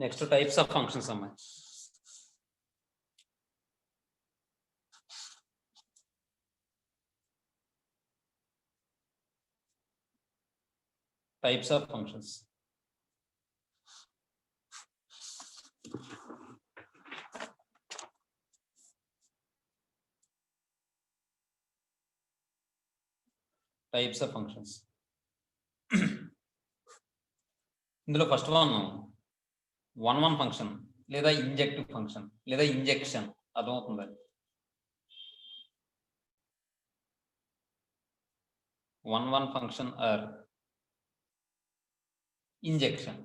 Next types of functions అమ్మాయి. Types of functions. Types of functions. ఇందులో first one function లేదా injective function లేదా injection అర్థమవుతుంది. One function are injection.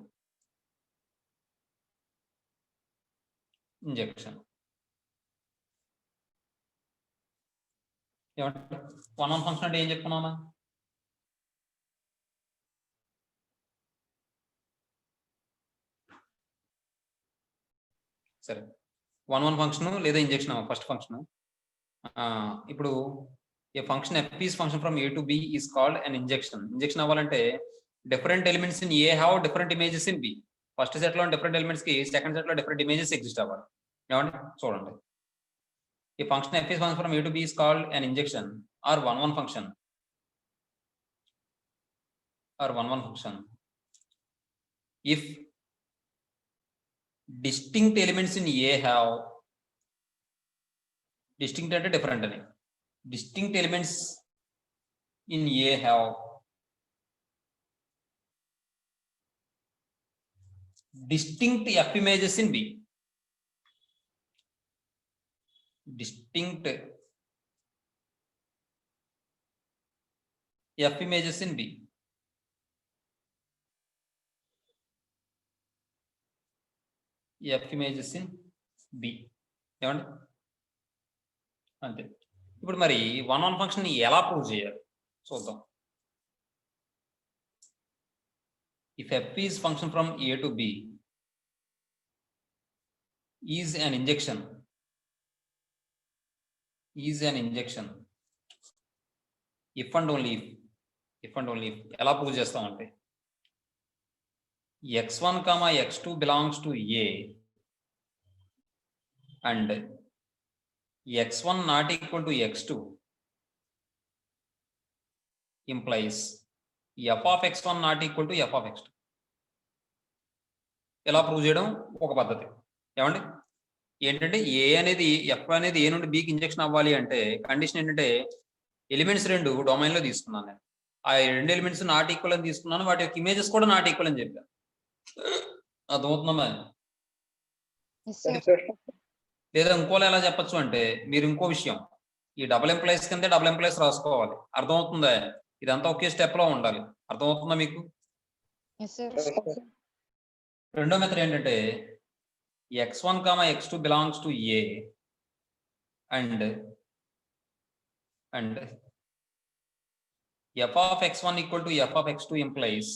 ఏమంటే one function అంటే ఏం చెప్పుకున్నామా? సరే, వన్ ఫంక్షన్ లేదా ఇంజెక్షన్ ఫస్ట్ ఫంక్షన్. ఇప్పుడు ఏ function f is function from a to b is called an injection. Injection అవ్వాలంటే different elements in A have different images in B. First set లో different elements కి second set లో different images exist అవ్వాలి. ఏమంటే చూడండి, ఈ function f is function from a to b is called an injection or one function if distinct elements in A have distinct అంటే different అని. distinct elements in A have distinct F images in B. distinct F images in B. F images in B. ఏమండి అంతే. ఇప్పుడు మరి one function ఎలా prove చేయాలి చూద్దాం. If f is function from A to B is an injection if and only if ఎలా prove చేస్తామంటే x1, x2 belongs to A and x1 not equal to x2 implies f of x1 not equal to f of x2. ఎలా prove చేయడం ఒక పద్ధతి. ఏమండి ఏంటంటే ఏ అనేది F అనేది ఏ నుండి బికి ఇంజెక్షన్ అవ్వాలి అంటే కండిషన్ ఏంటంటే ఎలిమెంట్స్ రెండు డొమైన్ లో తీసుకున్నాను నేను. ఆ రెండు ఎలిమెంట్స్ నాట్ ఈక్వల్ అని తీసుకున్నాను, వాటి యొక్క ఇమేజెస్ కూడా నాట్ ఈక్వల్ అని చెప్పాను. అర్థమవుతుందమ్మా? లేదా ఇంకోలా ఎలా చెప్పచ్చు అంటే మీరు ఇంకో విషయం, ఈ డబుల్ ఎంప్లాయీస్ కింద డబుల్ ఎంప్లాయీస్ రాసుకోవాలి. అర్థమవుతుందా? ఇదంతా ఒకే స్టెప్ లో ఉండాలి. అర్థమవుతుందా మీకు? రెండో మెథడ్ ఏంటంటే x1, x2 belongs to A and f of x1 equal to f of x2 implies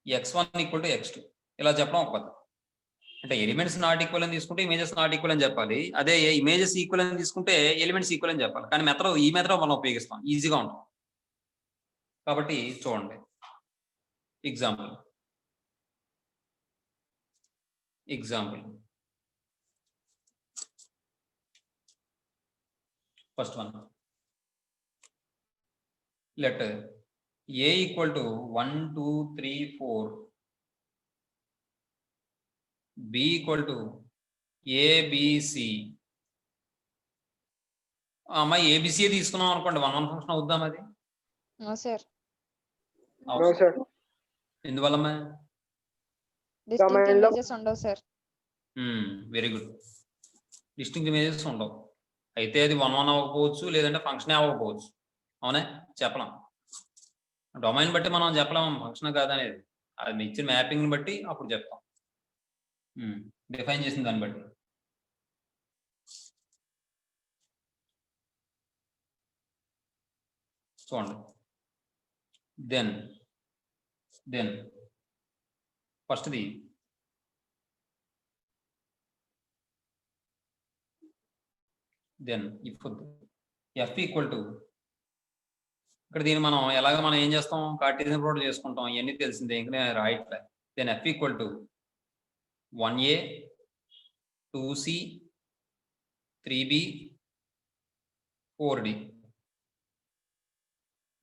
x1 equal to x2. ఇలా చెప్పడం ఒక పద్ధతి. అంటే ఎలిమెంట్స్ నాట్ ఈక్వల్ అని తీసుకుంటే ఇమేజెస్ నాట్ ఈక్వల్ అని చెప్పాలి. అదే ఇమేజెస్ ఈక్వల్ అని తీసుకుంటే ఎలిమెంట్స్ ఈక్వల్ అని చెప్పాలి. కానీ ఈ మెథడ్ మనం ఉపయోగిస్తాం, ఈజీగా ఉంటాం. కాబట్టి చూడండి example first one. let A equal to 1, 2, 3, 4, B equal to A, B, C. అమ్మాయి ABC తీసుకున్నాం అనుకోండి, వన్ ఫంక్షన్ అవుద్దాం అది? ఎందువల్లమ్మా? Very good. డిస్టింక్ట్ ఇమేజెస్ ఉండవు. అయితే అది వన్ అవ్వకపోవచ్చు, లేదంటే ఫంక్షనే అవ్వకపోవచ్చు. అవునా? చెప్పలేం. డొమైన్ బట్టి మనం చెప్పలేం ఫంక్షన్ కాదనేది. అది ఇచ్చిన మ్యాపింగ్ని బట్టి అప్పుడు చెప్తాం, డిఫైన్ చేసిన దాన్ని బట్టి. చూడండి, దెన్ ఫస్ట్ది if f ఈక్వల్ టు, ఇక్కడ దీన్ని మనం ఎలాగ మనం ఏం చేస్తాం, కార్టీసియన్ ప్రోడక్ట్ చేసుకుంటాం, ఇవన్నీ తెలిసిందే, ఇంకా రాయట్లే. Then f equal to 1A 2C 3B 4D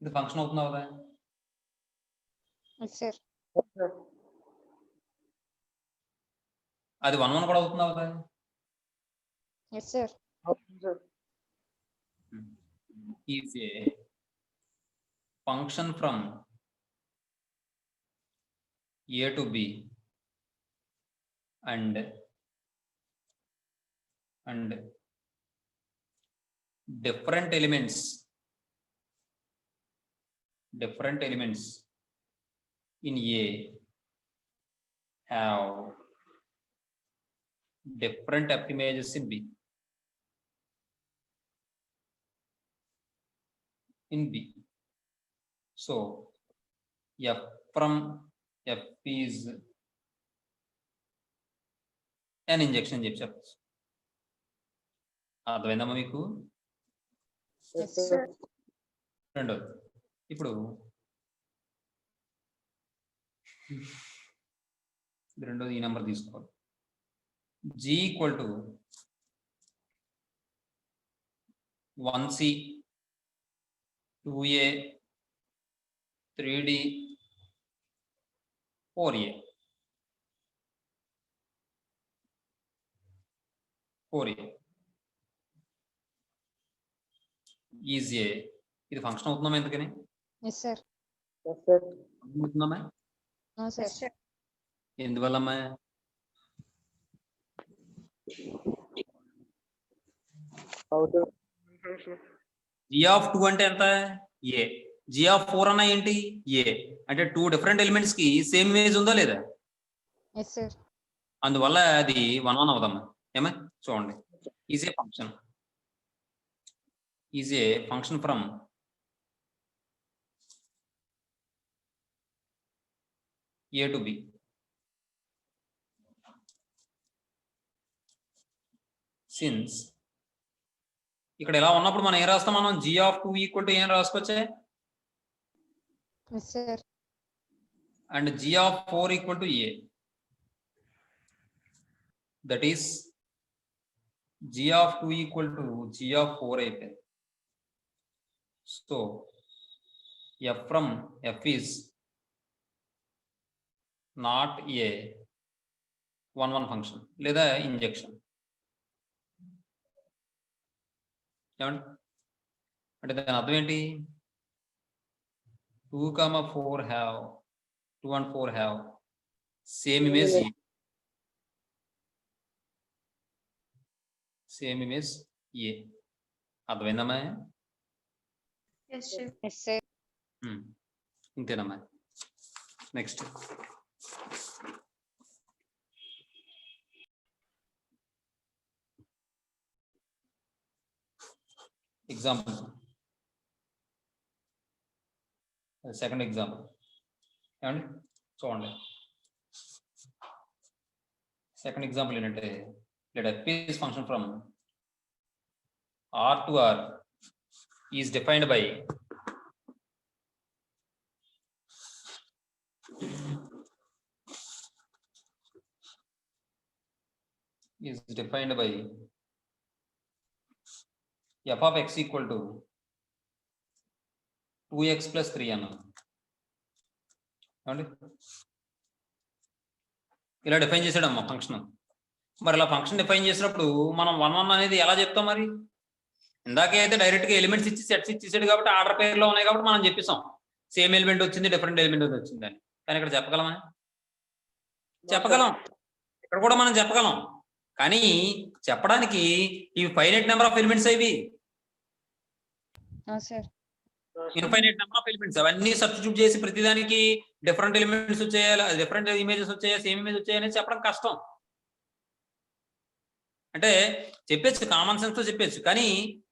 ఇది ఫంక్షన్ అవుతుందా కదా? సార్ అది 1 1 కూడా అవుతుందా కదా? Yes sir is a function from A to B and different elements in A have different F images in B. So F from F is an injection చెప్పి చెప్పచ్చు. అర్థమైందమ్మా మీకు? రెండోది ఇప్పుడు రెండోది ఈ నెంబర్ తీసుకోవాలి. G equal to 1C 2A 3D 4A is A. ఇది ఫంక్షన్ అవుతుందమ్మా ఎందుకని? ఎస్ సార్ అవుతుందమ్మా? సార్ ఎందువల్లమ్మా? G(2) అంటే ఎంత? ఏ. G(4) అన్న ఏంటి? ఏ. అంటే 2 డిఫరెంట్ ఎలిమెంట్స్ కి సేమ్ ఇమేజ్ ఉందా లేదా? Yes sir. అందువల్ల అది 1 1 అవుదమ్మా. ఏమా చూడండి, is a function from A to B. Since ఇక్కడ ఎలా ఉన్నప్పుడు మనం ఏం రాస్తాం? మనం G(2) ఈక్వల్ టు ఏం రాసుకోవచ్చే? Yes sir. And G(4) equal to A. That is G(2) equal to G(4) అయిపోయింది. So F from F is not a 1 1 function లేదా ఇంజెక్షన్. ఏమండి అంటే దాని అర్థం ఏంటి? 2, 4 have 2 and 4 have same image A. అర్థమైందమ్మా? ఇంతేనమ్మా. Next example. సెకండ్ ఎగ్జాంపుల్ ఏమండి చూడండి. సెకండ్ ఎగ్జాంపుల్ ఏంటంటే let F is function from R to R is defined by f of x equal to 2x plus 3 అన్నాం. ఇలా డిఫైన్ చేసాడమ్మా ఫంక్షన్. మరి ఇలా function define చేసినప్పుడు మనం 1 1 అనేది ఎలా చెప్తాం? మరి ఇందాకే అయితే డైరెక్ట్ గా ఎలిమెంట్స్ ఇచ్చి సెట్స్ ఇచ్చేసాడు కాబట్టి ఆర్డర్ పేర్లో ఉన్నాయి కాబట్టి మనం చెప్పేసాం సేమ్ ఎలిమెంట్ వచ్చింది, డిఫరెంట్ ఎలిమెంట్ వచ్చింది అని. కానీ ఇక్కడ చెప్పగలమా? చెప్పగలం. ఇక్కడ కూడా మనం చెప్పగలం. కానీ చెప్పడానికి ఇవి ఫైనైట్ నెంబర్ ఆఫ్ ఎలిమెంట్స్ ఇవి. Infinite number of elements. అవన్నీ సబ్స్టిట్యూట్ చేసి ప్రతిదానికి డిఫరెంట్ ఎలిమెంట్స్ వచ్చేయాలి, డిఫరెంట్ ఇమేజెస్ వచ్చాయా, సేమ్ ఇమేజ్ వచ్చాయని చెప్పడం కష్టం. అంటే చెప్పచ్చు, కామన్ సెన్స్ తో చెప్పచ్చు. కానీ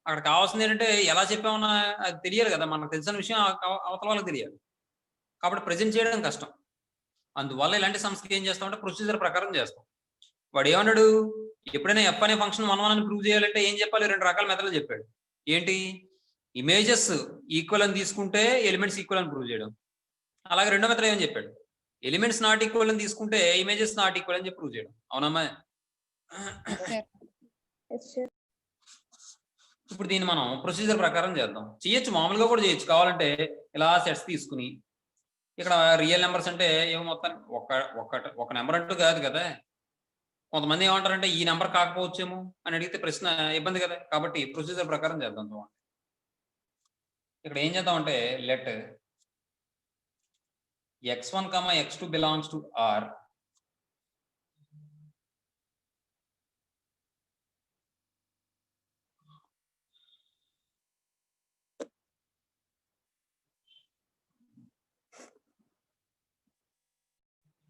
అక్కడ కావాల్సింది ఏంటంటే ఎలా చెప్పామన్నా అది తెలియాలి కదా, మనకు తెలిసిన విషయం అవతల వాళ్ళకి తెలియాలి. కాబట్టి ప్రజెంట్ చేయడం కష్టం. అందువల్ల ఇలాంటి సమస్యకి ఏం చేస్తామంటే ప్రొసీజర్ ప్రకారం చేస్తాం. వాడు ఏమన్నాడు? ఎప్పుడైనా ఎఫ్ అనే ఫంక్షన్ 1 1 అని ప్రూవ్ చేయాలంటే ఏం చెప్పాలి? 2 రకాల మెథడ్లు చెప్పాడు. ఏంటి? ఇమేజెస్ ఈక్వల్ అని తీసుకుంటే ఎలిమెంట్స్ ఈక్వల్ అని ప్రూవ్ చేయడం. అలాగే రెండో మెథడ్ ఏమని చెప్పాడు? ఎలిమెంట్స్ నాట్ ఈక్వల్ అని తీసుకుంటే ఇమేజెస్ నాట్ ఈక్వల్ అని చెప్పి ప్రూవ్ చేయడం. అవునమ్మా? Yes, sir. ఇప్పుడు దీన్ని మనం ప్రొసీజర్ ప్రకారం చేద్దాం. చేయొచ్చు, మామూలుగా కూడా చేయొచ్చు. కావాలంటే ఇలా సెట్స్ తీసుకుని ఇక్కడ రియల్ నెంబర్స్ అంటే ఏమో మొత్తానికి ఒక నెంబర్ అంటూ కాదు కదా. కొంతమంది ఏమంటారంటే ఈ నెంబర్ కాకపోవచ్చేమో అని అడిగితే ప్రశ్న ఇబ్బంది కదా. కాబట్టి ప్రొసీజర్ ప్రకారం చేద్దాం. చూడండి, ఇక్కడ ఏం చేద్దామంటే let x1, x2 belongs to R.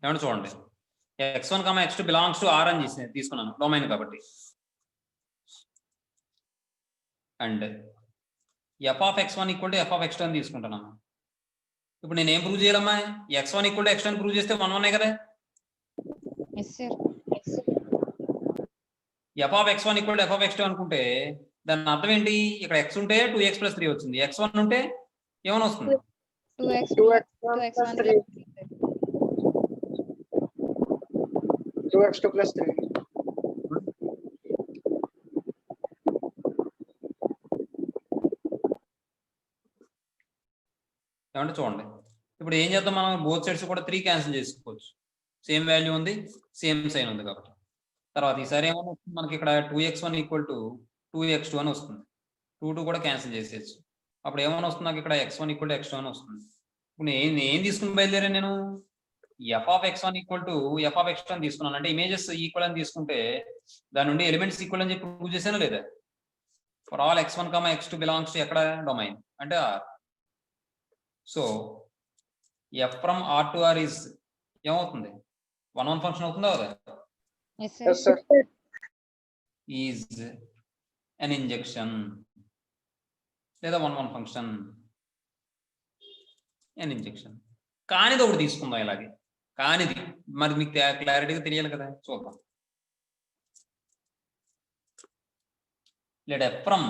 ఏమంటే చూడండి, x1, x2 belongs to R అని తీసుకున్నాను డొమైన్ కాబట్టి. And f of x1 equal to f of x2 అని తీసుకుంటున్నాను. ఇప్పుడు నేను ఏం ప్రూవ్ చేయాలమ్మా? x1 equal to x2 అని ప్రూవ్ చేస్తే 1 1 కదా. Yes, sir. f of x1 equal to f of x2 అనుకుంటే దాని అర్థం ఏంటి? ఇక్కడ x ఉంటే 2x + 3 వచ్చింది, x1 ఉంటే ఏమని వస్తుంది? 2x plus 3. 2x2 plus 3. ఏమంటే చూడండి, ఇప్పుడు ఏం చేద్దాం మనం? బోత్ సైడ్స్ కూడా 3 క్యాన్సిల్ చేసుకోవచ్చు. సేమ్ వాల్యూ ఉంది, సేమ్ సైన్ ఉంది కాబట్టి. తర్వాత ఈసారి ఏమన్నా వస్తుంది మనకి? ఇక్కడ 2x1 equal to 2x2 అని వస్తుంది. 2 2 కూడా క్యాన్సిల్ చేసేయచ్చు. అప్పుడు ఏమని వస్తుంది నాకు? ఇక్కడ x1 equal to x2 అని వస్తుంది. ఇప్పుడు నేను ఏం తీసుకుని బయలుదేరాను? నేను f of x1 equal to f of x2 అని తీసుకున్నాను. అంటే ఇమేజెస్ ఈక్వల్ అని తీసుకుంటే దాని నుండి ఎలిమెంట్స్ ఈక్వల్ అని చెప్పి ప్రూవ్ చేశాను లేదా? For all x1, x2 belongs to ఎక్కడ? డొమైన్ అంటే R. So f from R to R is ఏమవుతుంది? 1 1 ఫంక్షన్ అవుతుందా కదా? Yes, sir. Yes, sir. is an injection లేదా 1 1 ఫంక్షన్ an injection. కానిది ఒకటి తీసుకుందాం ఇలాగే. కానిది మరి మీకు క్లారిటీగా తెలియాలి కదా. చూద్దాం. let f from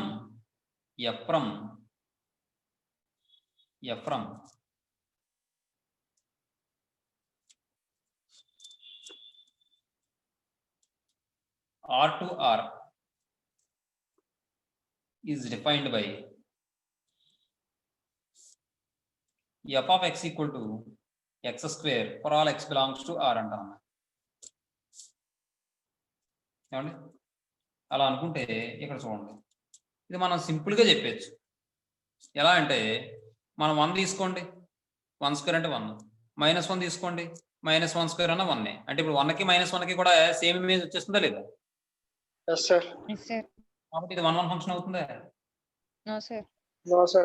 R to R is defined by f of x equal to x square for all x belongs to R అంటాం. ఏమండి? అలా అనుకుంటే ఇక్కడ చూడండి, ఇది మనం సింపుల్ గా చెప్పచ్చు. ఎలా అంటే మనం 1 తీసుకోండి, 1 స్క్వేర్ అంటే 1, -1 తీసుకోండి, -1 స్క్వేర్ అన్న 1. అంటే ఇప్పుడు 1కి -1కి కూడా సేమ్ ఇమేజ్ వచ్చేస్తుందా లేదా? Yes, sir. Yes, sir. కాబట్టి ఇది 1 1 ఫంక్షన్ అవుతుందా? No, sir. No, sir.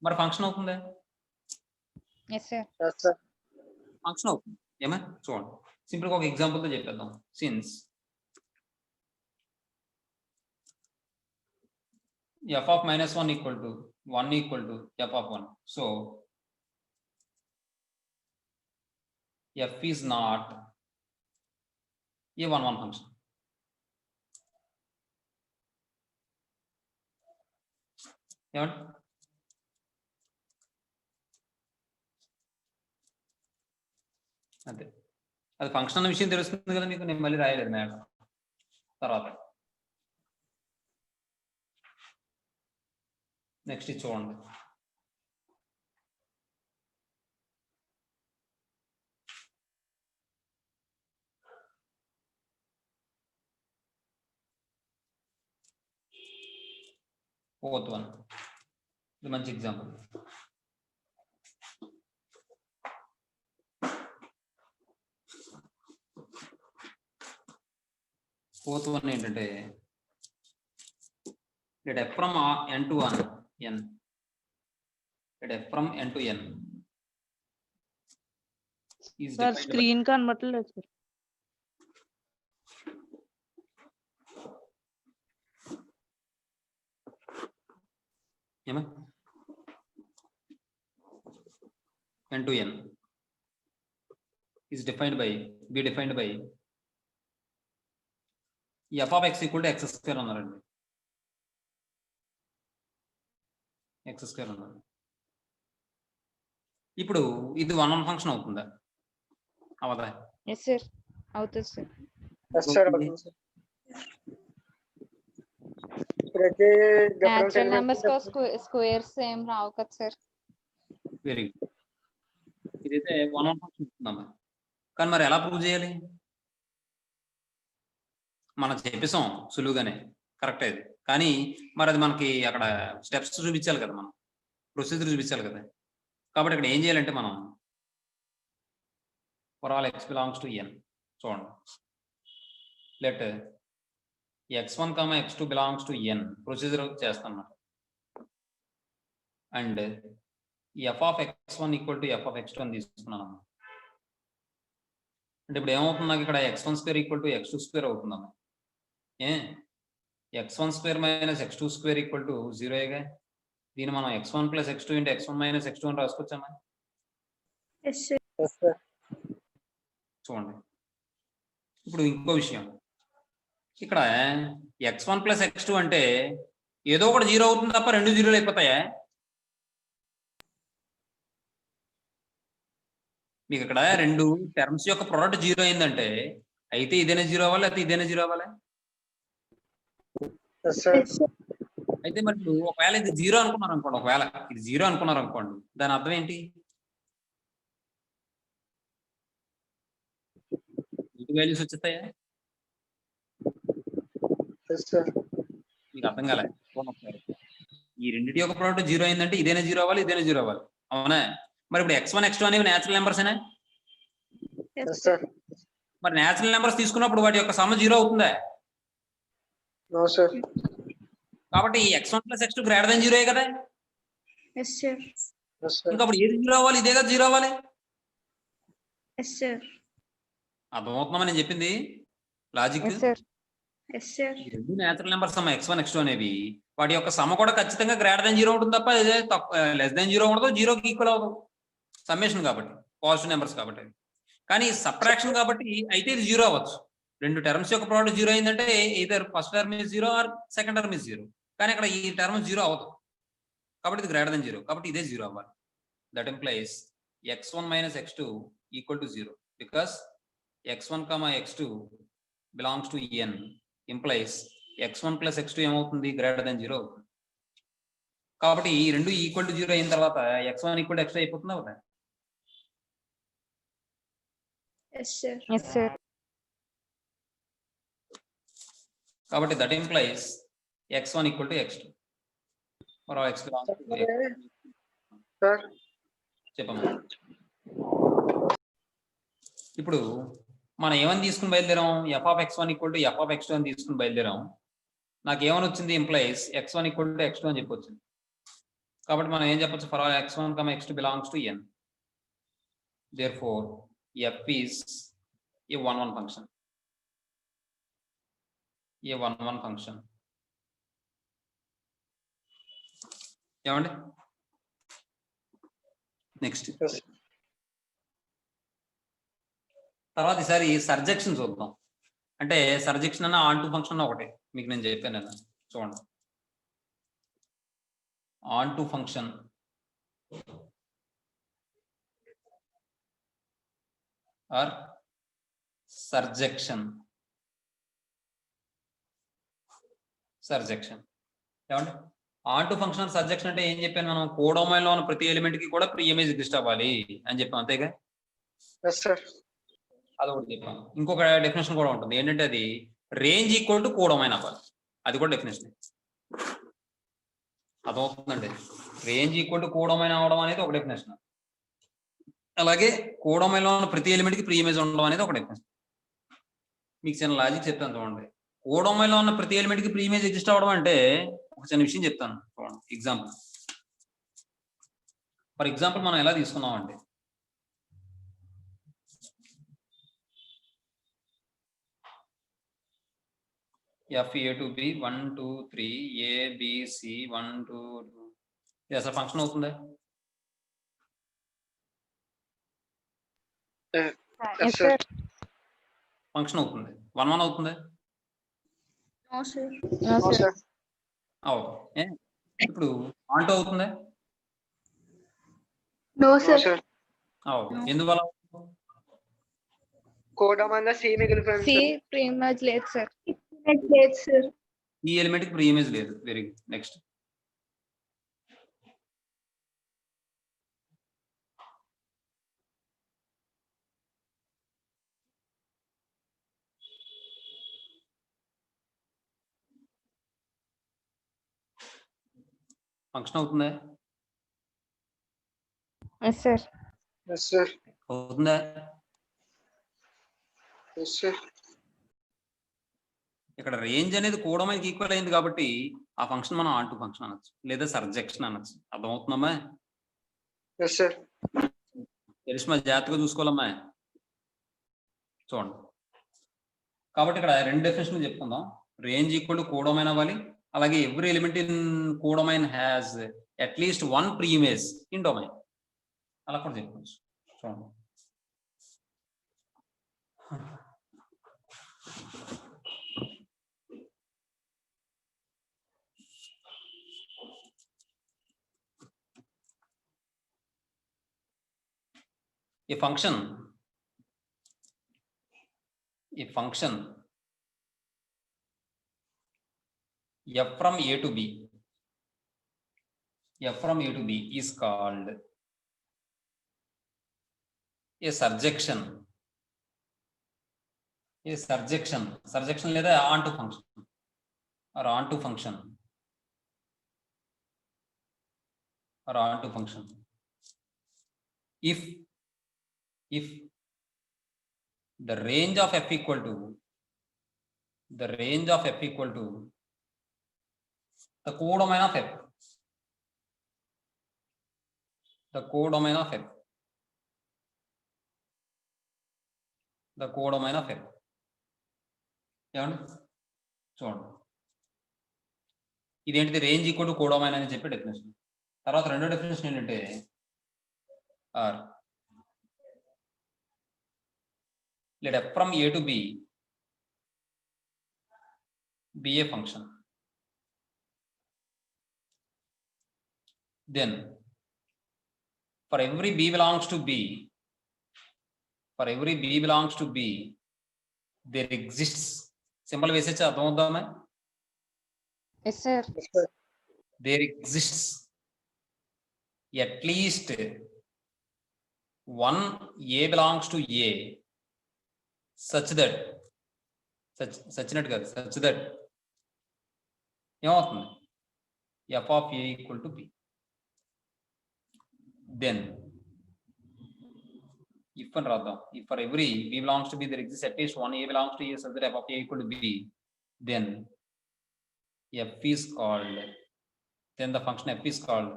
మరి ఫంక్షన్ అవుతుందా? Yes, sir. Yes, sir. Function అవుతుంది. ఏమా? చూడండి, సింపుల్ గా ఒక ఎగ్జాంపుల్ తో చెప్పేద్దాం. Since f of -1 equal to 1 equal to f of 1. So f is not a 1 1 function. ఏమండి? అంతే, అది ఫంక్షన్ అన్న విషయం తెలుస్తుంది కదా మీకు. నేను మళ్ళీ రాయలేదు మేడం. తర్వాత నెక్స్ట్ చూడండి, ఫోర్త్ వన్. ఇది మంచి ఎగ్జాంపుల్. ఫోర్త్ వన్ ఏంటంటే let f from n to n let f from n to n is sir defined screen కనబట్టలేదు సార్. ఏమా? n to n is defined by f of x equal to x square అన్నారండి. x square అన్నారు. ఇప్పుడు ఇది 1 1 function అవుతుందా? అవదా? Yes, sir. అవుతుంది sir. Yes sir అవుతుంది sir. ప్రతి డిఫరెంట్ న్యాచురల్ నెంబర్స్ కో స్క్వేర్స్ ఏం రావు కదా సార్. Very good. ఇదైతే 1 1 ఫంక్షన్ ఇస్తుందమ్మా. కానీ మరి ఎలా ప్రూవ్ చేయాలి? మనం చెప్పేసాం సులువుగానే, కరెక్ట్ ఇది. కానీ మరి అది మనకి అక్కడ స్టెప్స్ చూపించాలి కదా, మనం ప్రొసీజర్ చూపించాలి కదా. కాబట్టి ఇక్కడ ఏం చేయాలంటే మనం for all x belongs to n చూడండి, let x1, x2 belongs to n procedure చేస్తాం అన్నమాట. And f of x1 equal to f of x2 అని తీసుకున్నాను. అంటే ఇప్పుడు ఏమవుతుంది, నాకు ఇక్కడ x1 square equal to x2 square అవుతుందమ్మా. x1 square minus x2 square equal to 0. దీన్ని మనం x1 plus x2 into x1 minus x2 అని రాసుకోవచ్చమ్మా. చూడండి, ఇప్పుడు ఇంకో విషయం, ఇక్కడ x1 ప్లస్ x2 అంటే ఏదో ఒకటి 0 అవుతుంది తప్ప 2 జీరోలు అయిపోతాయా? మీకు ఇక్కడ 2 టర్మ్స్ యొక్క ప్రోడక్ట్ 0 అయిందంటే అయితే ఇదేనా 0 అవ్వాలి, అయితే ఇదేనా 0 అవ్వాలి? అయితే మరి ఇప్పుడు ఒకవేళ ఇది 0 అనుకున్నారు అనుకోండి, ఒకవేళ ఇది 0 అనుకున్నారు అనుకోండి, దాని అర్థం ఏంటి? వాల్యూస్ వచ్చేస్తాయా? మీకు అర్థం కాలే? ఈ రెండింటి యొక్క ప్రోడక్ట్ 0 అయిందంటే ఇదేనా 0 అవ్వాలి, ఇదేనా 0 అవ్వాలి, అవునా? మరి ఇప్పుడు x1 x2 అనేవి న్యాచురల్ నెంబర్స్ ఏనా? మరి న్యాచురల్ నెంబర్స్ తీసుకున్నప్పుడు వాటి యొక్క సమ 0 అవుతుందా? కాబట్టి x1 plus x2 greater than 0 కదా. ఇంకా అప్పుడు ఏది 0 అవ్వాలి, ఇదే కదా 0 అవ్వాలి. అర్థమవుతుందా నేను చెప్పింది లాజిక్? ఈ రెండు న్యాచురల్ నెంబర్స్ అమ్మా x1 x2 అనేవి, వాటి యొక్క సమ కూడా ఖచ్చితంగా గ్రేటర్ దెన్ 0 ఉంటుంది తప్ప లెస్ దెన్ 0 ఉండదు, 0కి ఈక్వల్ అవ్వదు. సమ్మేషన్ కాబట్టి, పాజిటివ్ నెంబర్స్ కాబట్టి. కానీ సబ్ట్రాక్షన్ కాబట్టి అయితే ఇది 0 అవ్వచ్చు. 2 టర్మ్స్ యొక్క ప్రోడక్ట్ 0 అయిందంటే either first term is 0 or second term is 0. కానీ అక్కడ ఈ టర్మ్ 0 అవ్వదు కాబట్టి ఇది గ్రేటర్ దెన్ 0, కాబట్టి ఇదే 0 అవ్వాలి. That implies x1 minus x2 equal to 0 because x1, x2 belongs to n implies x1 plus x2 ఏమవుతుంది, గ్రేటర్ దెన్ 0 అవుతుంది. కాబట్టి ఈ రెండు ఈక్వల్ టు 0 అయిన తర్వాత x1 ఈక్వల్ టు x2 అయిపోతుంది అవుతా? కాబట్టి that implies x1 equal to x2 for all x belongs to x. చెప్పమ్మా. ఇప్పుడు మనం ఏమని తీసుకుని బయలుదేరాం, f of x1 equal to f of x2 అని తీసుకుని బయలుదేరాం. నాకు ఏమని వచ్చింది, implies x1 equal to x2 అని చెప్పొచ్చింది. కాబట్టి మనం ఏం చెప్పొచ్చు, for all x1, x2 belongs to n. therefore f is a 1 1 function. a 1 1 function. ఏమండి నెక్స్ట్ తర్వాత ఈసారి సర్జెక్షన్ చూద్దాం. అంటే సర్జెక్షన్ అన్న ఆన్ టు ఫంక్షన్ ఒకటే, మీకు నేను చెప్పాను కదా. చూడండి, ఆన్ టు ఫంక్షన్ ఆర్ సర్జెక్షన్. ఏమండి ఆన్ టు ఫంక్షన్ సర్జెక్షన్ అంటే ఏం చెప్పాను మనం, కోడొమైన్ లో ఉన్న ప్రతి ఎలిమెంట్ కి కూడా ప్రీ ఇమేజ్ ఎగ్జిస్ట్ అవ్వాలి అని చెప్పాం, అంతేగా? అదొకటి చెప్పాం. ఇంకొక డెఫినేషన్ కూడా ఉంటుంది, ఏంటంటే అది రేంజ్ ఈక్వల్ టు కోడొమైన్ అవ్వాలి. అది కూడా డెఫినేషన్. అదవుతుందండి, రేంజ్ ఈక్వల్ టు కోడొమైన్ అవడం అనేది ఒక డెఫినేషన్. అలాగే కోడొమైన్ లో ఉన్న ప్రతి ఎలిమెంట్ కి ప్రీ ఇమేజ్ ఉండడం అనేది ఒక డెఫినేషన్. మీకు చిన్న లాజిక్ చెప్తాను చూడండి. కోడొమైన్ లో ఉన్న ప్రతి ఎలిమెంట్ కి ప్రీ ఇమేజ్ ఎగ్జిస్ట్ అవ్వడం అంటే ఒక చిన్న విషయం చెప్తాను చూడండి. ఎగ్జాంపుల్, ఫర్ ఎగ్జాంపుల్ మనం ఎలా తీసుకున్నాం అంటే, f a to b 1 2 3 a b c 1 2 2 ఇది అసలు ఫంక్షన్ అవుతుందా? ఫంక్షన్ అవుతుంది. 1 1 అవుతుంది. ఇప్పుడు ఆన్ టు అవుతుందా? ఎందువల్ల? కోడమన్న సి మిగిలిపోయింది సి సార్. ప్రీమేజ్ లేదు సార్. లేదు సార్. ఈ ఎలిమెంట్ కి ప్రీ ఇమేజ్ లేదు. Very good. నెక్స్ట్ ఫంక్షన్ అవుతుందా? Yes sir. Yes sir. అవుతుందా? Yes sir. ఇక్కడ రేంజ్ అనేది కూడమైనకి ఈక్వల్ అయింది కాబట్టి ఆ ఫంక్షన్ మనం ఆన్ టు ఫంక్షన్ అనొచ్చు, లేదా సర్జెక్షన్ అనొచ్చు. అర్థమవుతుందమ్మా? Yes sir. తెలిసి మా జాగ్రత్తగా చూసుకోవాలమ్మా. చూడండి, కాబట్టి ఇక్కడ రెండు డెఫినేషన్ చెప్పుకుందాం. రేంజ్ ఈక్వల్ టు కూడమైన అవ్వాలి, అలాగే every element in codomain has at least one preimage in domain, అలా కూడా చెప్పుకోవచ్చు. చూడండి, a function f from a to b is called a surjection లేదా onto function or onto function if the range of f equal to the codomain of f, ఏమండి చూడండి, ఇదేంటిది range equal to కోడోమైన్ అని చెప్పి డెఫినేషన్. తర్వాత రెండో definition ఏంటంటే are let f from a to b be a function, then for every b belongs to b there exists symbol వేసేసి అర్థమవుతామా? Yes sir. Yes sir. there exists at least one a belongs to a such that ఏమవుతుంది? f of a equal to b. Then if అని రాద్దాం, if for every b belongs to b there exists at least one a belongs to a such that f of a equal to b, then f is called, then the function f is called,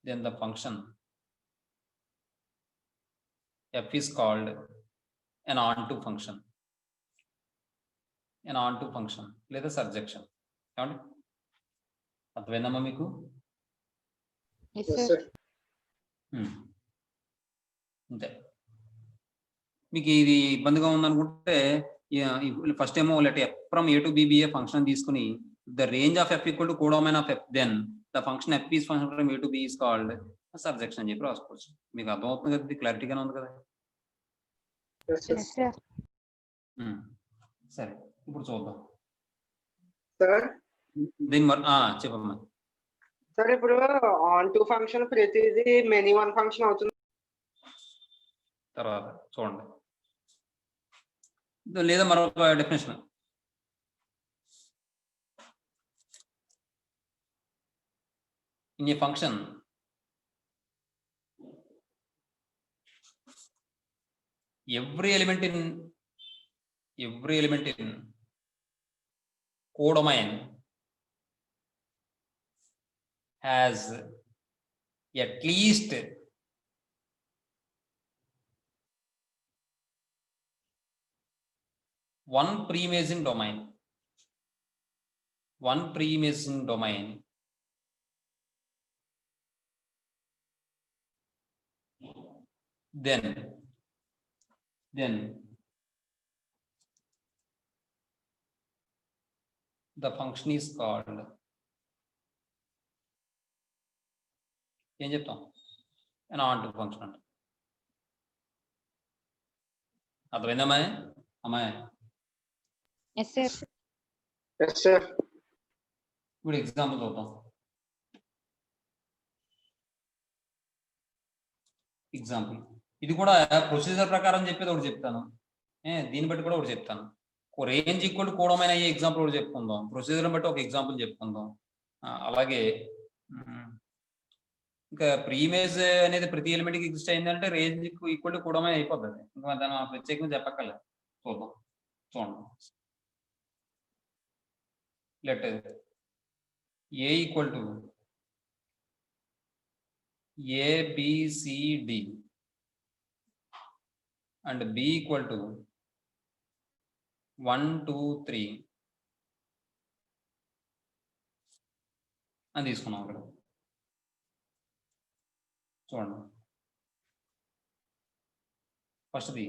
then the function f is called an onto function లేదా సర్జెక్షన్. ఏమండి అర్థమైందమ్మా మీకు? Yes yes sir. Sir. అంతే. మీకు ఇది ఇబ్బందిగా ఉందనుకుంటే first ఏమో let f from A to B be a function తీసుకుని the range of f equal to codomain of f, then the function f is function from A to B is called surjection అని చెప్పి రాసుకోవచ్చు. మీకు అర్థమవుతుంది కదా? ఇది క్లారిటీగానే ఉంది కదా? Yes sir. Yes sir. సరే, ఇప్పుడు చూద్దాం సార్. దీని చెప్పమ్మా. సార్ ఇప్పుడు ఆన్ టు ఫంక్షన్ ప్రతిదీ మెనీ వన్ ఫంక్షన్ అవుతుంది. తర్వాత చూడండి, లేదా మరొక definition, in a function every element in codomain has at least one pre-image in domain, then the function is called, ఏం చెప్తాం? an onto function. అర్థమైందమ్మా? అమ్మాయి Yes, sir. Yes, sir. ఇప్పుడు ఎగ్జాంపుల్ చూద్దాం. ఎగ్జాంపుల్ ఇది కూడా ప్రొసీజర్ ప్రకారం చెప్పేది ఒకటి చెప్తాను, దీన్ని బట్టి కూడా ఒకటి చెప్తాను. రేంజ్ ఈక్వల్ టు కూడమైన అయ్యే ఎగ్జాంపుల్ ఒకటి చెప్పుకుందాం, ప్రొసీజర్ బట్టి ఒక ఎగ్జాంపుల్ చెప్పుకుందాం. అలాగే ఇంకా ప్రీ ఇమేజ్ అనేది ప్రతి ఎలిమెంట్ కి ఎగ్జిస్ట్ అయిందంటే రేంజ్ ఈక్వల్ టు కూడమే అయిపోతుంది. ఇంకా దాన్ని ప్రత్యేకంగా చెప్పక్కర్లేదు. చూద్దాం, చూడండి. Let A equal to ABCD and B equal to 1 2 3 అని తీసుకున్నాం. అక్కడ చూడండి, ఫస్ట్ది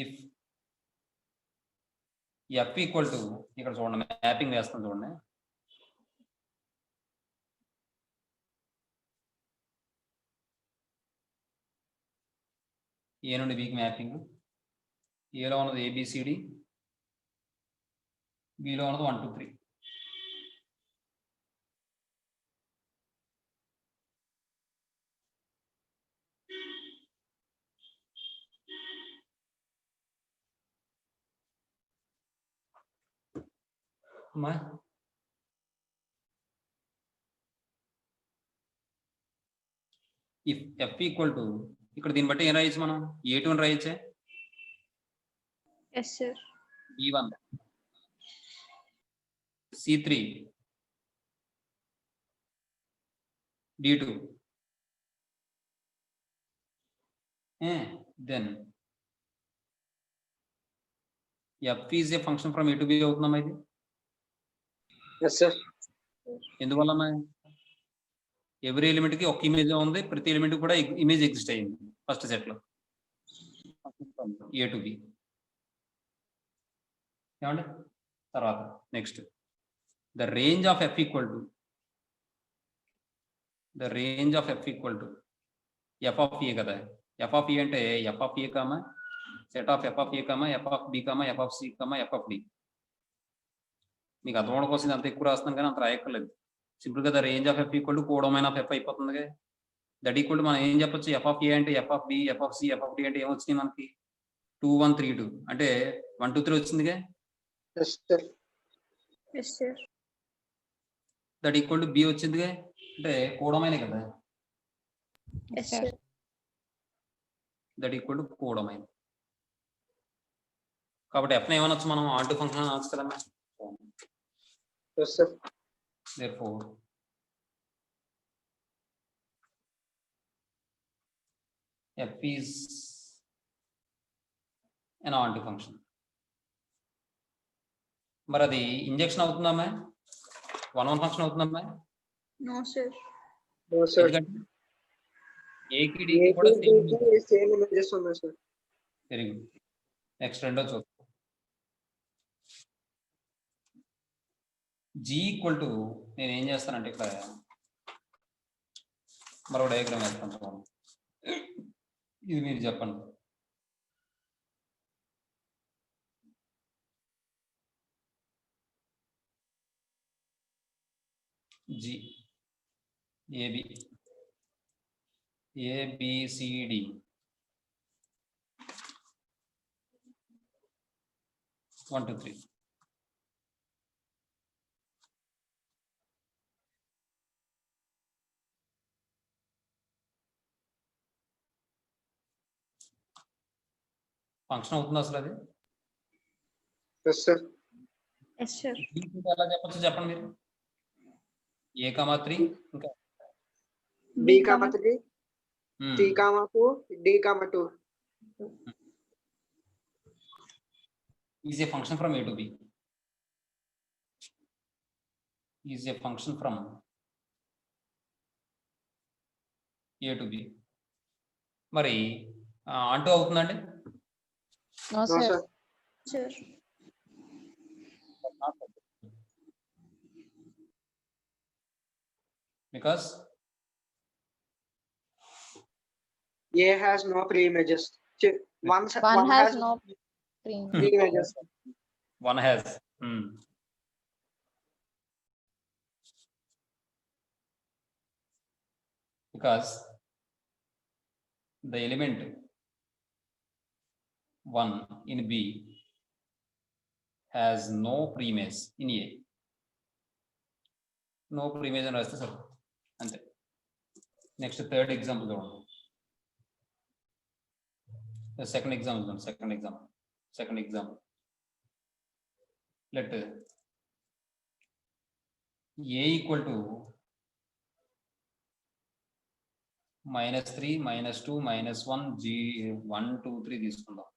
ఇఫ్ F ఈక్వల్ టు, ఇక్కడ చూడండి మ్యాపింగ్ వేస్తాం చూడండి. ఏ నుండి బికి మ్యాపింగ్, ఏలో ఉన్నది ABCD, బిలో ఉన్నది 1 2 3. అమ్మా ఇఫ్ F ఈక్వల్ టు, ఇక్కడ దీన్ని బట్టి ఏం రాయొచ్చు మనం, A2 అని రాయొచ్చే. Yes, sir. B1 C3 D2 then F is a function from A to B అవుతుందమ్మా ఇది. Yes, sir. ఎందువల్ల ఎవ్రీ ఎలిమెంట్ కి ఒక ఇమేజ్ ఉంది, ప్రతి ఎలిమెంట్ కూడా ఇమేజ్ ఎగ్జిస్ట్ అయ్యింది ఫస్ట్ సెట్ లో A to B. ఏమండి తర్వాత next the range of F equal to, the range of F equal to F of A కదా. F ఆఫ్ A అంటే F of A comma set of F of A comma F of B comma F of C comma F of D. మీకు అర్థం అవడం కోసం అంత ఎక్కువ రాస్తున్నాం కానీ అంత రాయక్కర్లేదు. సింపుల్ గా the range of F equal to codomain of F అయిపోతుంది. దట్ ఈక్వల్ టు మనం ఏం చెప్పొచ్చు, F ఆఫ్ A అంటే F of B, F of C, F of D అంటే ఏమొచ్చినాయి మనకి 2 1 3 2 అంటే 1 2 3 వచ్చిందిగా. Yes, sir. Yes, sir. That equal to B వచ్చిందిగా, అంటే కోడమైన కదా. Yes, sir. That equal to codomain. కాబట్టి F ని ఏమనొచ్చు మనం, ఆన్ టు ఫంక్షన్ అనొచ్చు కదమ్మా. Yes, sir. Therefore F is an onto function. మరి అది ఇంజెక్షన్ అవుతుందమ్మా, 1 1 ఫంక్షన్ అవుతుందమ్మా? No, sir. No, sir. ఎందుకంటే A కి D కి కూడా సేమ్ ఇమేజెస్ ఉన్నాయి సార్. Very good. నెక్స్ట్ రెండో చూద్దాం. G ఈక్వల్ టు, నేను ఏం చేస్తానంటే ఇక్కడ మరో డయాగ్రామ్ వేస్తాను. ఇది మీరు చెప్పండి. G AB ABCD 1 2 3. ఫంక్షన్ అవుతుంది అసలు అది? Yes, sir. Yes, sir. ఎలా చెప్పచ్చు చెప్పండి మీరు. A,3 ఇంకా B,3 C,2 D,2 is a function from A to B. Is a function from A to B. మరి అంటూ అవుతుందండి? No, No, sir. sir. Sir. Because A has no pre-images. One One has has no. Three. Three images. One has. Because the element 1 in B has no preimage in A. No preimage అని రాస్తే సరే అంతే. Next third example చూడండి. Second example చూడండి. Second example let A equal to -3 -2 -1 G 1 2 3 తీసుకుందాం.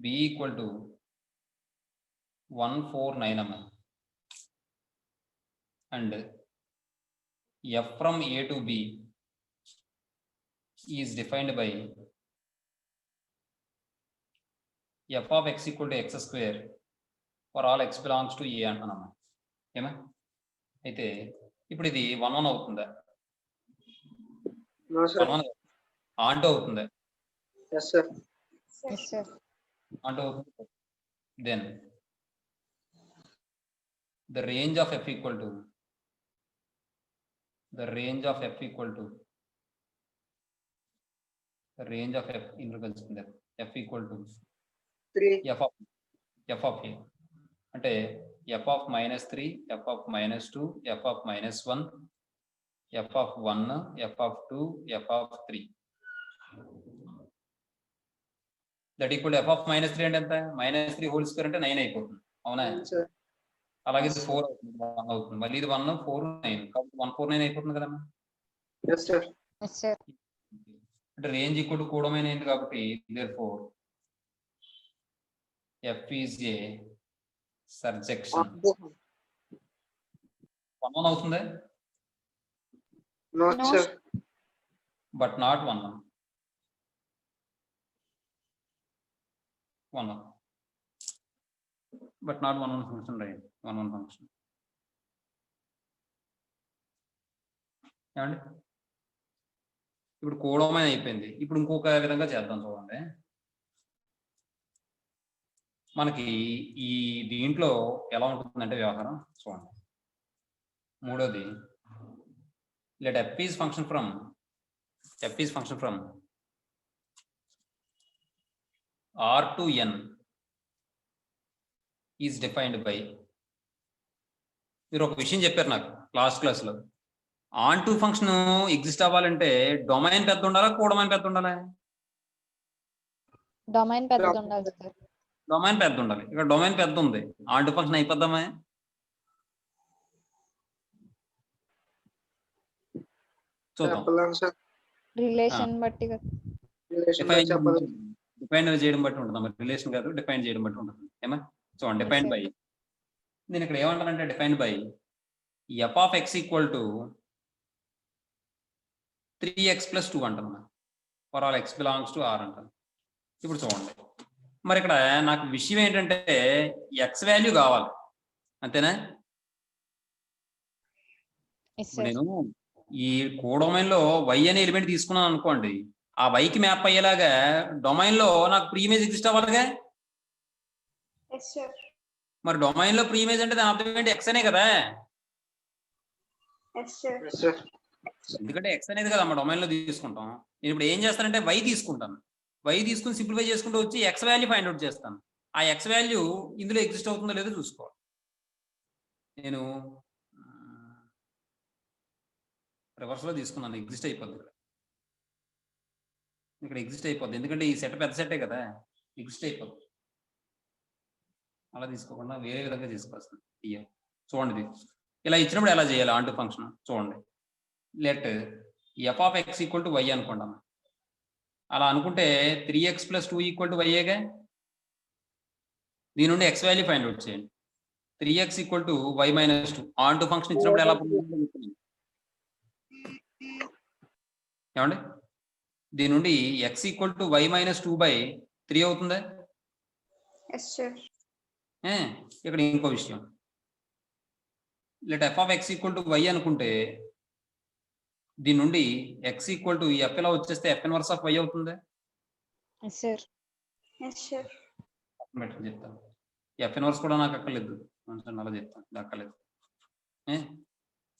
B equal to 1 4 9 mm and F from A to B is defined by f of x equal to x square for all x belongs to A అంటున్నాము. ఏమా అయితే ఇప్పుడు ఇది 1 1 అవుతుందా? No, sir. 1 1 ఆంటో అవుతుందా? Yes, sir. Yes, sir. ఆంటో అవుతుంది. Then the range of f equal to the range of f ఇందులో కలుస్తుంది. f equal to 3. f of a అంటే f of -3 f of -2 f of -1 f of 1 f of 2 f of 3 that equal to f of -3 అంటే ఎంత? -3 whole square అంటే 9 అయిపోతుంది. అవునా? Sir. అలాగే ఇది 4 అవుతుంది, 1 అవుతుంది. మళ్ళీ ఇది 1 4 9 కాబట్టి 1 4 9 అయిపోతుంది కదా. Yes, sir. Yes, sir. అంటే రేంజ్ ఈక్వల్ టు కూడమైన అయింది కాబట్టి therefore f is a surjection. 1 1 అవుతుంది No, No, sir. but not 1 1. 1 1 but not 1 1 function, right? 1 1 function. ఏమండి ఇప్పుడు కూడమైన అయిపోయింది. ఇప్పుడు ఇంకొక విధంగా చేద్దాం చూడండి. మనకి ఈ దీంట్లో ఎలా ఉంటుందంటే వ్యవహారం చూడండి. మూడోది let f is function from R to n is defined by, మీరు ఒక విషయం చెప్పారు నాకు లాస్ట్ క్లాస్లో, ఆన్ టు ఫంక్షన్ ఎగ్జిస్ట్ అవ్వాలంటే డొమైన్ పెద్ద ఉండాలా కూడమైన పెద్ద ఉండాలా? Domain పెద్దది ఉండాలి sir. డొమైన్ పెద్ద ఉండాలి. ఇక్కడ డొమైన్ పెద్ద ఉంది, ఆన్ టు ఫంక్షన్ అయిపోద్దామా? చూద్దాం. చెప్పలేం sir. Relation బట్టి కదా. Relation లో చెప్పలేం. డిఫైన్ చేయడం బట్టి ఉంటుంది. మరి రిలేషన్ కాదు, డిఫైన్ చేయడం బట్టి ఉంటుంది. ఏమా చూడండి. డిఫైన్ బై, నేను ఇక్కడ ఏమంటానంటే define by f of x equal to 3x + 2 అంటున్నా. For all x belongs to R అంటాను. ఇప్పుడు చూడండి, మరి ఇక్కడ నాకు విషయం ఏంటంటే x వాల్యూ కావాలి, అంతేనా? Yes, sir. నేను ఈ కోడొమైన్ లో y అనే ఎలిమెంట్ తీసుకున్నాను అనుకోండి, ఆ y కి మ్యాప్ అయ్యేలాగా డొమైన్ లో నాకు ప్రీ ఇమేజ్ ఎగ్జిస్ట్ అవ్వాలిగా. Yes, sir. మరి డొమైన్ లో ప్రీ ఇమేజ్ అంటే దాని అర్థం ఏంటి? x అనే కదా. Yes, sir. Yes, sir. ఎందుకంటే x అనేది కదా మన డొమైన్ లో తీసుకుంటాం. నేను ఇప్పుడు ఏం చేస్తానంటే y తీసుకుంటాను. y తీసుకుని సింప్లిఫై చేసుకుంటూ వచ్చి x వాల్యూ ఫైండ్ అవుట్ చేస్తాను. ఆ x వాల్యూ ఇందులో ఎగ్జిస్ట్ అవుతుందో లేదో చూసుకోవాలి. నేను రివర్స్ లో తీసుకున్నాను, ఎగ్జిస్ట్ అయిపోద్ది. ఇక్కడ ఎగ్జిస్ట్ అయిపోద్ది ఎందుకంటే ఈ సెట్ పెద్ద సెట్టే కదా, ఎగ్జిస్ట్ అయిపోద్ది. అలా తీసుకోకుండా వేరే విధంగా తీసుకోవాల్సింది. చూడండి, ఇది ఇలా ఇచ్చినప్పుడు ఎలా చేయాలి ఆన్ టు ఫంక్షన్ చూడండి. Let f of x equal to y అనుకుంటాం. అలా అనుకుంటే 3x + 2 ఈక్వల్ టు yగా. దీని నుండి x వాల్యూ ఫైండ్ అవుట్ చేయండి. 3x equal to y - 2 on to function ఇచ్చినప్పుడు ఎలా ఏమండి? దీని నుండి x ఈక్వల్ టు y - 2/3 అవుతుందా? Yes, sir. ఇక్కడ ఇంకో విషయం, let f of x equal to y అనుకుంటే దీని నుండి x ఈక్వల్ టు f ఎలా వచ్చేస్తే f ఇన్వర్స్ ఆఫ్ y అవుతుంది. Yes, sir. Yes sir. Better చెప్తాను. ఎఫ్ ఇన్వర్స్ కూడా నాకు అక్కర్లేదు, అలా చెప్తాను, ఇది అక్కర్లేదు.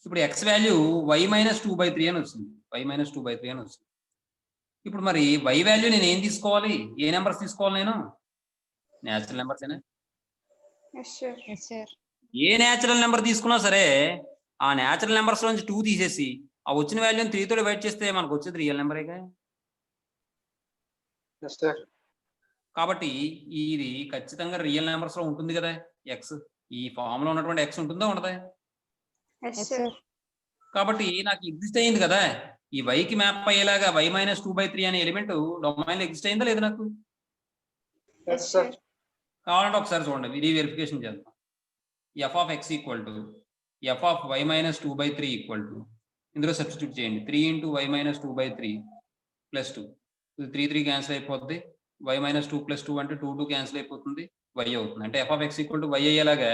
ఇప్పుడు ఎక్స్ వాల్యూ y - 2/3 అని వచ్చింది, y - 2/3 అని వచ్చింది. ఇప్పుడు మరి y వాల్యూ నేను ఏం తీసుకోవాలి, ఏ నెంబర్స్ తీసుకోవాలి, నేను న్యాచురల్ నెంబర్స్ ఏనా? Yes sir. Yes sir. ఏ న్యాచురల్ నెంబర్ తీసుకున్నా సరే ఆ న్యాచురల్ నెంబర్స్ నుంచి 2 తీసేసి ఆ వచ్చిన వాల్యూని 3 తో డివైడ్ చేస్తే మనకు వచ్చేది రియల్ నెంబరేగా. Yes, sir. కాబట్టి ఇది ఖచ్చితంగా రియల్ నెంబర్స్ లో ఉంటుంది కదా ఎక్స్. ఈ ఫామ్ లో ఉన్నటువంటి ఎక్స్ ఉంటుందా ఉండదా? Yes yes sir. సార్. కాబట్టి నాకు ఎగ్జిస్ట్ అయింది కదా ఈ y కి మ్యాప్ అయ్యేలాగా y - 2/3 అనే ఎలిమెంట్ డొమైన్ లో ఎగ్జిస్ట్ అయిందా లేదా నాకు? Yes, sir. కావాలంటే ఒకసారి చూడండి, రీవెరిఫికేషన్ చేద్దాం. f of x equal to f of y - 2/3 equal to ఇందులో సబ్స్టిట్యూట్ చేయండి. 3 × y - 2/3 + 2. ఇది 3 క్యాన్సిల్ అయిపోద్ది. y - 2 + 2 అంటే 2 క్యాన్సిల్ అయిపోతుంది, y అవుతుంది. అంటే f of x equal to y అయ్యేలాగా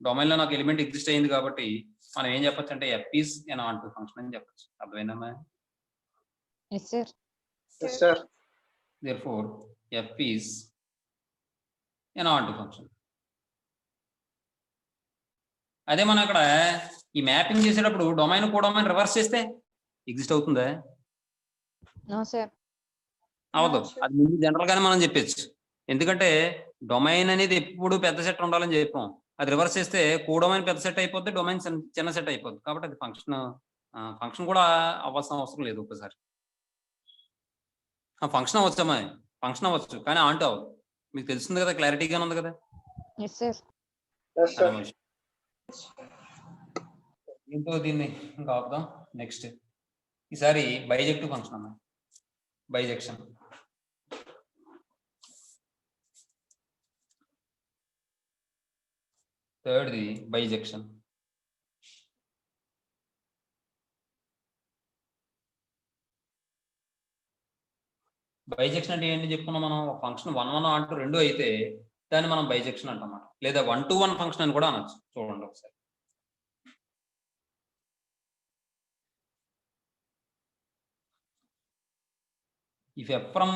డొమైన్ లో నాకు ఎలిమెంట్ ఎగ్జిస్ట్ అయింది కాబట్టి మనం ఏం చెప్పొచ్చు అంటే f is an onto function అని చెప్పొచ్చు. అర్థమైందమ్మా? Yes sir. Yes, sir. therefore f is an onto function. అదే మనం ఇక్కడ ఈ మ్యాపింగ్ చేసేటప్పుడు డొమైన్ కోడొమైన్ రివర్స్ చేస్తే ఎగ్జిస్ట్ అవుతుందా? No sir. అవదు. sure. అది ముందు జనరల్ గానే మనం చెప్పచ్చు. ఎందుకంటే డొమైన్ అనేది ఎప్పుడు పెద్ద సెట్ ఉండాలని చెప్పాం. అది రివర్స్ చేస్తే కోడొమైన్ పెద్ద సెట్ అయిపోద్ది, డొమైన్ చిన్న సెట్ అయిపోద్ది. కాబట్టి అది ఫంక్షన్ కూడా అవ్వాల్సిన అవసరం లేదు. ఒకసారి ఫంక్షన్ అవ్వచ్చమ్మా, ఫంక్షన్ అవ్వచ్చు కానీ ఆంటూ అవ్వదు. మీకు తెలుస్తుంది కదా, క్లారిటీగానే ఉంది కదా. Yes sir. Yes, sir. దీంతో దీన్ని ఇంకా ఆపుదాం. నెక్స్ట్ ఈసారి బైజెక్టివ్ ఫంక్షన్ అమ్మా, బైజెక్షన్. థర్డ్ది బైజెక్షన్. బైజెక్షన్ అంటే ఏంటి చెప్పుకున్నాం మనం? ఫంక్షన్ 1, 1 అంటూ 2 అయితే దాన్ని మనం బైజెక్షన్ అంటామాట. లేదా 1 to 1 ఫంక్షన్ అని కూడా అనొచ్చు. చూడండి ఒకసారి. If f from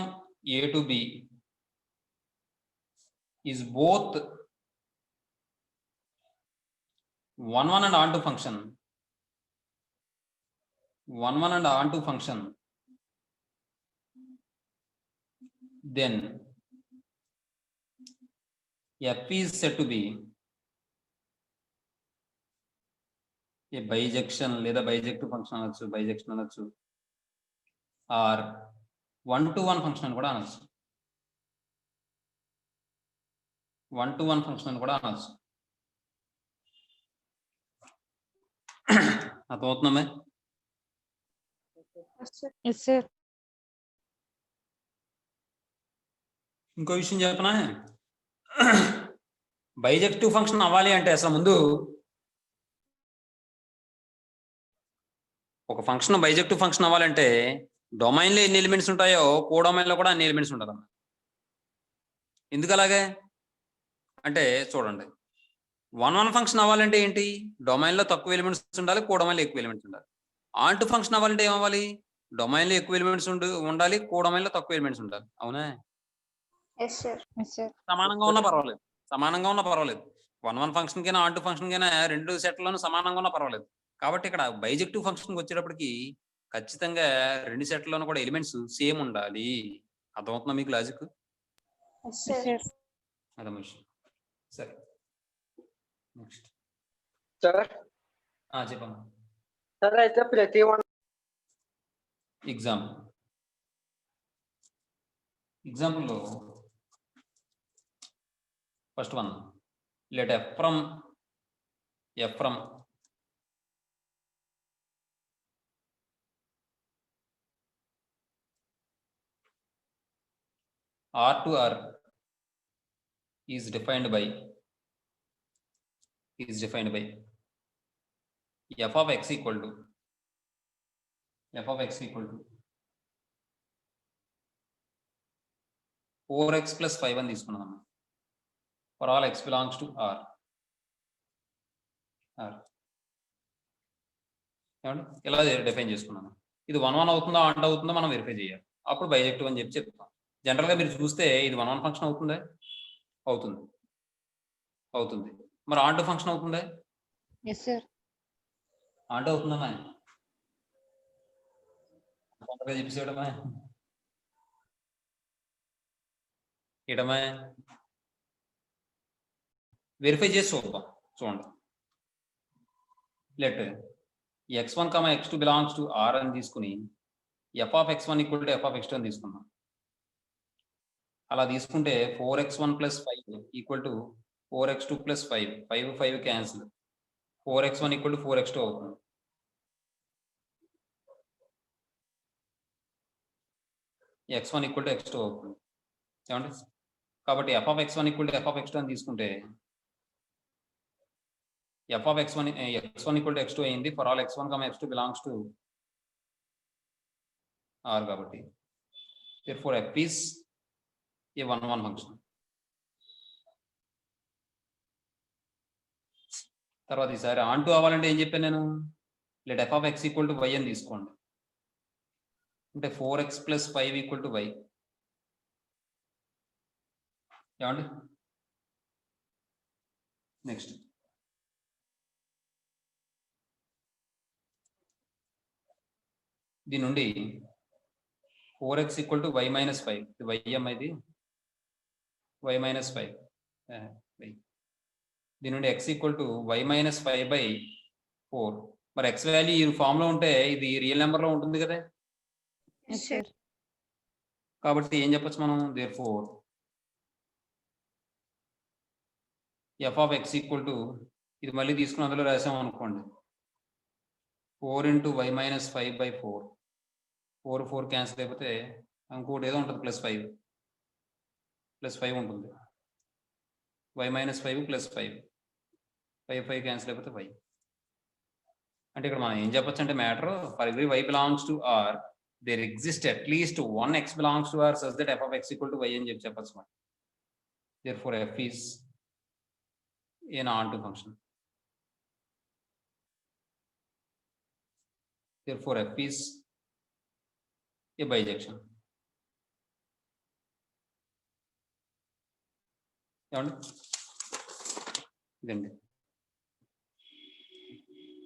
a to b is both 1, 1 and onto function, 1, 1 and onto function, then f is said to be a bijection లేదా బైజెక్టివ్ ఫంక్షన్ అనొచ్చు, బైజెక్షన్ అనొచ్చు, ఆర్ 1 to 1 ఫంక్షన్ అని కూడా అనొచ్చు. 1 to 1 ఫంక్షన్ అని కూడా అనొచ్చు. అర్థమవుతుందమ్మే? Yes sir. Yes sir. ఇంకో విషయం చెప్పనా, బైజెక్టివ్ ఫంక్షన్ అవ్వాలి అంటే అసలు ముందు ఒక ఫంక్షన్ బైజెక్టివ్ ఫంక్షన్ అవ్వాలంటే డొమైన్లో ఎన్ని ఎలిమెంట్స్ ఉంటాయో కోడొమైన్లో కూడా అన్ని ఎలిమెంట్స్ ఉండాలన్నమాట. ఎందుకు అలాగే అంటే చూడండి, 1, 1 ఫంక్షన్ అవ్వాలంటే ఏంటి? డొమైన్లో తక్కువ ఎలిమెంట్స్ ఉండాలి, కోడొమైన్లో ఎక్కువ ఎలిమెంట్స్ ఉండాలి. ఆంటు ఫంక్షన్ అవ్వాలంటే ఏమవ్వాలి? డొమైన్లో ఎక్కువ ఎలిమెంట్స్ ఉండాలి, కోడొమైన్లో తక్కువ ఎలిమెంట్స్ ఉండాలి. అవునా? Yes sir. Yes sir. సమానంగా ఉన్నా పర్వాలేదు, సమానంగా ఉన్నా పర్వాలేదు. 1, 1 ఫంక్షన్ కైనా ఆంటు ఫంక్షన్ కైనా 2 సెట్లను సమానంగా ఉన్నా పర్వాలేదు. కాబట్టి ఇక్కడ బైజెక్టివ్ ఫంక్షన్కి వచ్చేటప్పటికి ఖచ్చితంగా 2 సెట్లను కూడా ఎలిమెంట్స్ సేమ్ ఉండాలి. అర్థమవుతుందా మీకు logic? Yes yes sir. Sir. అదే విషయం. సరే నెక్స్ట్ Sir, చెప్పమ్మా. sir, అయితే ప్రతి one ఎగ్జాంపుల్లో first one, let f from R to R is defined by f of x equal to 4x plus 5 అని తీసుకున్నాం. For all x belongs to R. ఏమండి ఇలా డిఫైన్ చేసుకున్నాను. ఇది 1, 1 అవుతుందా ఆంట్ అవుతుందో మనం వెరిఫై చేయాలి. అప్పుడు బైజెక్టివ్ అని చెప్తాం. జనరల్ గా మీరు చూస్తే ఇది 1 1 ఫంక్షన్ అవుతుందా? అవుతుంది. అవుతుంది. మరి ఆన్ టు ఫంక్షన్ అవుతుందా? Yes, sir. ఆన్ టు అవుతుందమ్మా? తొందరగా చెప్పేసేయడమా? ఇడమా? వెరిఫై చేసి చూద్దాం. చూడండి. Let x1, x2 belongs to R అని తీసుకుని f of x1 equal to f of x2 అని తీసుకున్నాం. అలా తీసుకుంటే 4x1 plus 5 equal to 4x2 plus 5 5 5 cancel 4x1 equal to 4x2 అవుతుంది. x1 ఈక్వల్ టు x2 అవుతుంది. ఏమండి? కాబట్టి f of x1 equal to f of x2 అని తీసుకుంటే f of x1 equal to x2 అయింది for all x1, x2 belongs to R కాబట్టి therefore f is a 1 1 function. తర్వాత ఈసారి ఆన్ టు అవ్వాలంటే ఏం చెప్పాను నేను? Let f of x equal to y అని తీసుకోండి. అంటే 4x plus 5 equal to y. ఏమండి? నెక్స్ట్ దీని నుండి 4x equal to y minus 5 ఇది y ఇది y మైనస్ 5 దీని నుండి x equal to y minus 5 by 4. మరి x వాల్యూ ఈ ఫామ్ లో ఉంటే ఇది రియల్ నెంబర్ లో ఉంటుంది కదా? Yes, sir. కాబట్టి ఏం చెప్పొచ్చు మనం? therefore f of x equal to ఇది మళ్ళీ తీసుకుని అందులో రాసాం అనుకోండి 4 into y minus 5 by 4 4 4 cancel అయిపోతే ఇంకోటి ఏదో ఉంటుంది ప్లస్ 5 ఉంటుంది y మైనస్ 5 ప్లస్ 5 5 5 క్యాన్సిల్ అయిపోతే y. అంటే ఇక్కడ మనం ఏం చెప్పొచ్చు అంటే matter for every y belongs to R there exist at least 1 x belongs to R such that f of x equal to y అని చెప్పొచ్చు మనం. therefore f is an onto function. therefore f is a bijection. ఏమండి? ఇదండి.